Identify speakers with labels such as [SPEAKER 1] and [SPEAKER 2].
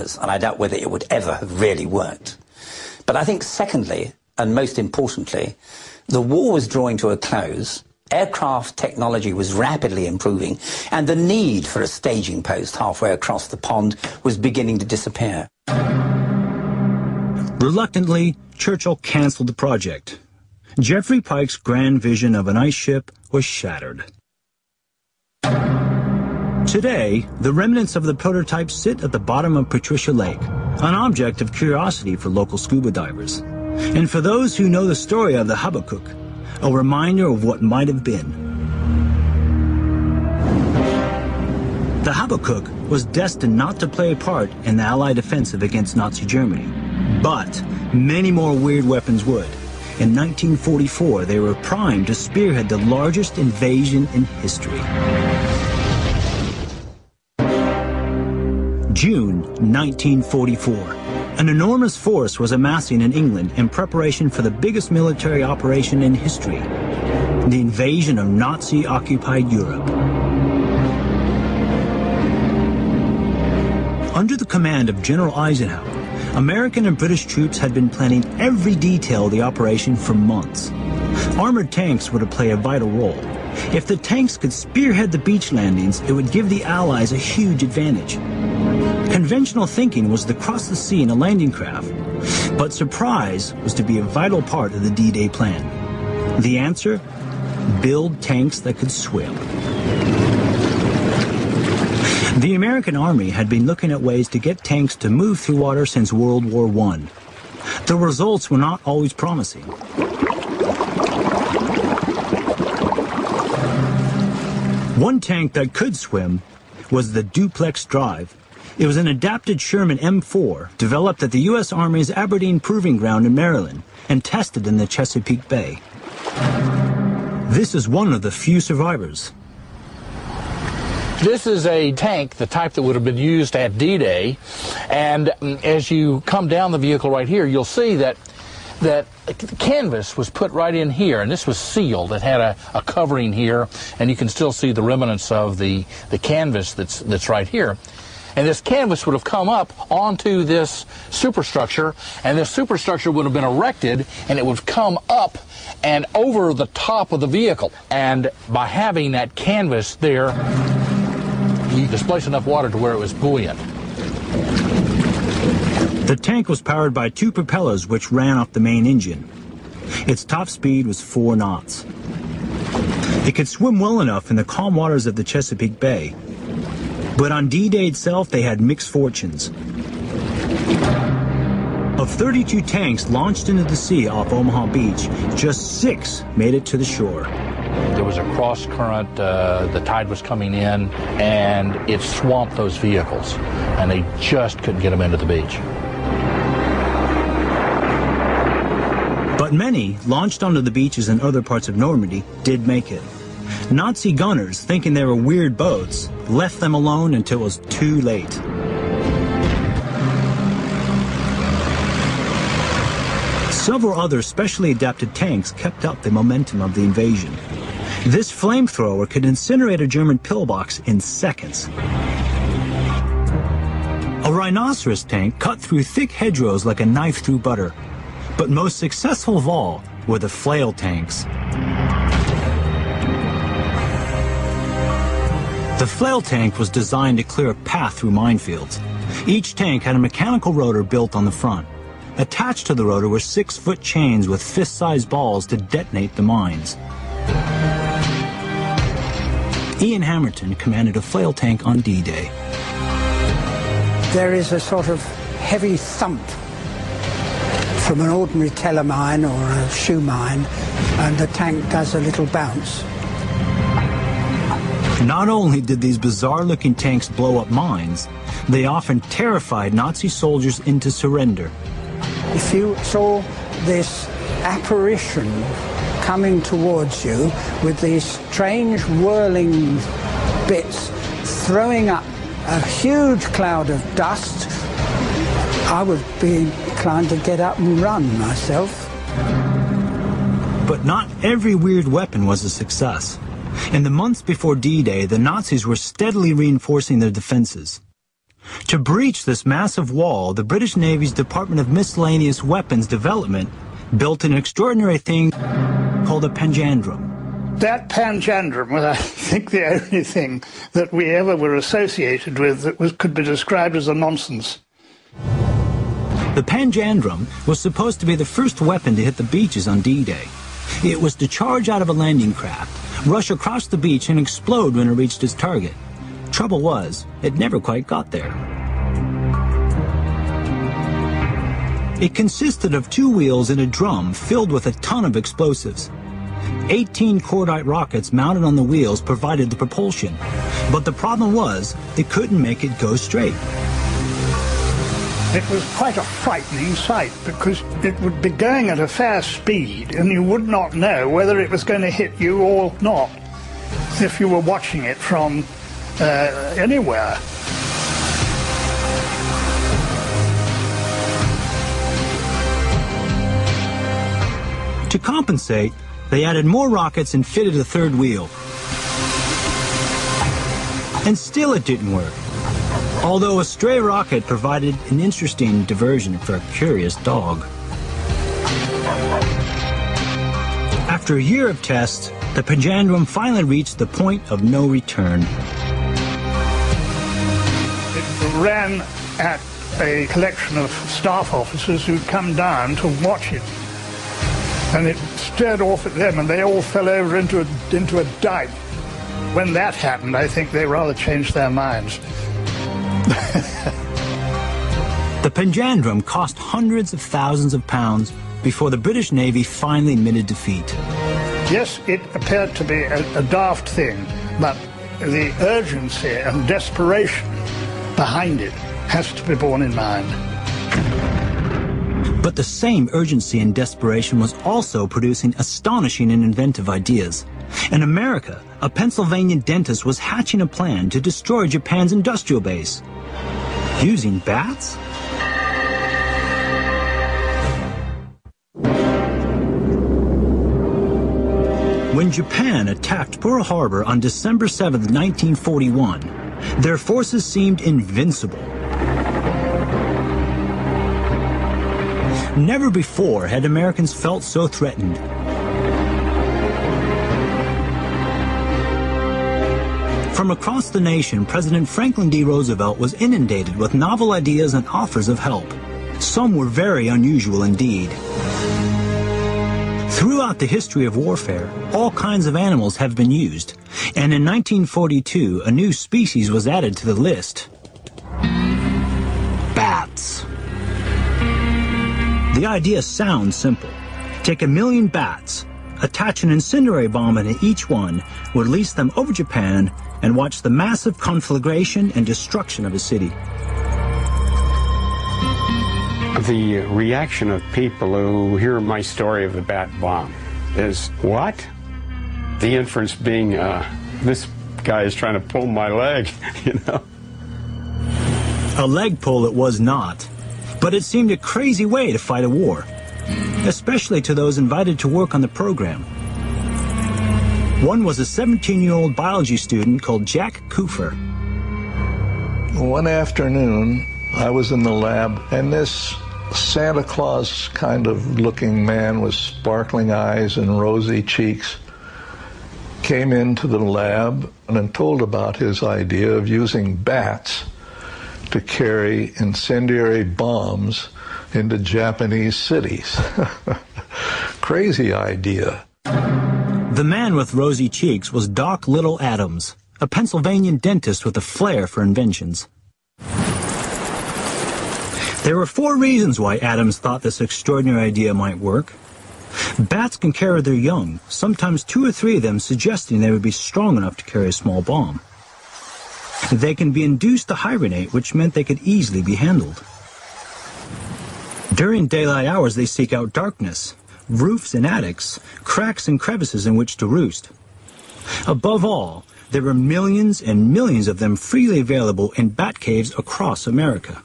[SPEAKER 1] bunkers, and I doubt whether it would ever have really worked. But I think secondly, and most importantly, the war was drawing to a close, aircraft technology was rapidly improving, and the need for a staging post halfway across the pond was beginning to disappear.
[SPEAKER 2] Reluctantly, Churchill canceled the project. Geoffrey Pike's grand vision of an ice ship was shattered. Today, the remnants of the prototype sit at the bottom of Patricia Lake, an object of curiosity for local scuba divers. And for those who know the story of the Habakkuk, a reminder of what might have been. The Habakkuk was destined not to play a part in the Allied offensive against Nazi Germany, but many more weird weapons would. In 1944, they were primed to spearhead the largest invasion in history. June 1944. An enormous force was amassing in England in preparation for the biggest military operation in history, the invasion of Nazi-occupied Europe. Under the command of General Eisenhower, American and British troops had been planning every detail of the operation for months. Armored tanks were to play a vital role. If the tanks could spearhead the beach landings, it would give the Allies a huge advantage. Conventional thinking was to cross the sea in a landing craft, but surprise was to be a vital part of the D-Day plan. The answer? Build tanks that could swim. The American Army had been looking at ways to get tanks to move through water since World War I. The results were not always promising. One tank that could swim was the Duplex Drive. It was an adapted Sherman M4 developed at the U.S. Army's Aberdeen Proving Ground in Maryland and tested in the Chesapeake Bay. This is one of the few survivors.
[SPEAKER 3] This is a tank, the type that would have been used at D-Day, and as you come down the vehicle right here, you'll see that canvas was put right in here, and this was sealed. It had a covering here, and you can still see the remnants of the canvas that's right here. And this canvas would have come up onto this superstructure, and this superstructure would have been erected, and it would come up and over the top of the vehicle. And by having that canvas there, you displaced enough water to where it was buoyant.
[SPEAKER 2] The tank was powered by two propellers which ran off the main engine. Its top speed was 4 knots. It could swim well enough in the calm waters of the Chesapeake Bay. But on D-Day itself, they had mixed fortunes. Of 32 tanks launched into the sea off Omaha Beach, just 6 made it to the shore.
[SPEAKER 3] There was a cross current, the tide was coming in, and it swamped those vehicles, and they just couldn't get them into the beach.
[SPEAKER 2] But many, launched onto the beaches in other parts of Normandy, did make it. Nazi gunners, thinking they were weird boats, left them alone until it was too late. Several other specially adapted tanks kept up the momentum of the invasion. This flamethrower could incinerate a German pillbox in seconds. A rhinoceros tank cut through thick hedgerows like a knife through butter. But most successful of all were the flail tanks. The flail tank was designed to clear a path through minefields. Each tank had a mechanical rotor built on the front. Attached to the rotor were 6-foot chains with fist-sized balls to detonate the mines. Ian Hamilton commanded a flail tank on D-Day.
[SPEAKER 4] There is a sort of heavy thump from an ordinary telemine or a shoe mine, and the tank does a little bounce.
[SPEAKER 2] Not only did these bizarre-looking tanks blow up mines, they often terrified Nazi soldiers into surrender.
[SPEAKER 4] If you saw this apparition coming towards you with these strange whirling bits throwing up a huge cloud of dust, I would be inclined to get up and run myself.
[SPEAKER 2] But not every weird weapon was a success. In the months before D-Day, the Nazis were steadily reinforcing their defenses. To breach this massive wall, the British Navy's Department of Miscellaneous Weapons Development built an extraordinary thing called a panjandrum.
[SPEAKER 5] That panjandrum was, I think, the only thing that we ever were associated with that could be described as a nonsense.
[SPEAKER 2] The panjandrum was supposed to be the first weapon to hit the beaches on D-Day. It was to charge out of a landing craft, rush across the beach, and explode when it reached its target. Trouble was, it never quite got there. It consisted of 2 wheels and a drum filled with a ton of explosives. 18 cordite rockets mounted on the wheels provided the propulsion, but the problem was they couldn't make it go straight.
[SPEAKER 5] It was quite a frightening sight because it would be going at a fast speed and you would not know whether it was going to hit you or not if you were watching it from anywhere.
[SPEAKER 2] To compensate, they added more rockets and fitted a 3rd wheel. And still it didn't work. Although a stray rocket provided an interesting diversion for a curious dog. After a year of tests, the panjandrum finally reached the point of no return.
[SPEAKER 5] It ran at a collection of staff officers who'd come down to watch it. And it stared off at them, and they all fell over into a dive. When that happened, I think they rather changed their minds.
[SPEAKER 2] The panjandrum cost hundreds of thousands of pounds before the British Navy finally admitted defeat.
[SPEAKER 5] Yes, it appeared to be a daft thing, but the urgency and desperation behind it has to be borne in mind.
[SPEAKER 2] But the same urgency and desperation was also producing astonishing and inventive ideas. In America, a Pennsylvania dentist was hatching a plan to destroy Japan's industrial base. Using bats? When Japan attacked Pearl Harbor on December 7, 1941, their forces seemed invincible. Never before had Americans felt so threatened. From across the nation, President Franklin D. Roosevelt was inundated with novel ideas and offers of help. Some were very unusual indeed. Throughout the history of warfare, all kinds of animals have been used, and in 1942, a new species was added to the list. Bats. The idea sounds simple. Take 1 million bats, attach an incendiary bomb into each one, release them over Japan, and watch the massive conflagration and destruction of a city.
[SPEAKER 6] The reaction of people who hear my story of the bat bomb is, what? The inference being, this guy is trying to pull my leg, you know?
[SPEAKER 2] A leg pull it was not, but it seemed a crazy way to fight a war, especially to those invited to work on the program. One was a 17-year-old biology student called Jack Coofer.
[SPEAKER 7] One afternoon, I was in the lab, and this Santa Claus kind of looking man with sparkling eyes and rosy cheeks came into the lab and told about his idea of using bats to carry incendiary bombs into Japanese cities. Crazy idea.
[SPEAKER 2] The man with rosy cheeks was Doc Little Adams, a Pennsylvania dentist with a flair for inventions. There were 4 reasons why Adams thought this extraordinary idea might work. Bats can carry their young, sometimes 2 or 3 of them, suggesting they would be strong enough to carry a small bomb. They can be induced to hibernate, which meant they could easily be handled. During daylight hours, they seek out darkness, roofs and attics, cracks and crevices in which to roost. Above all, there are millions and millions of them freely available in bat caves across America.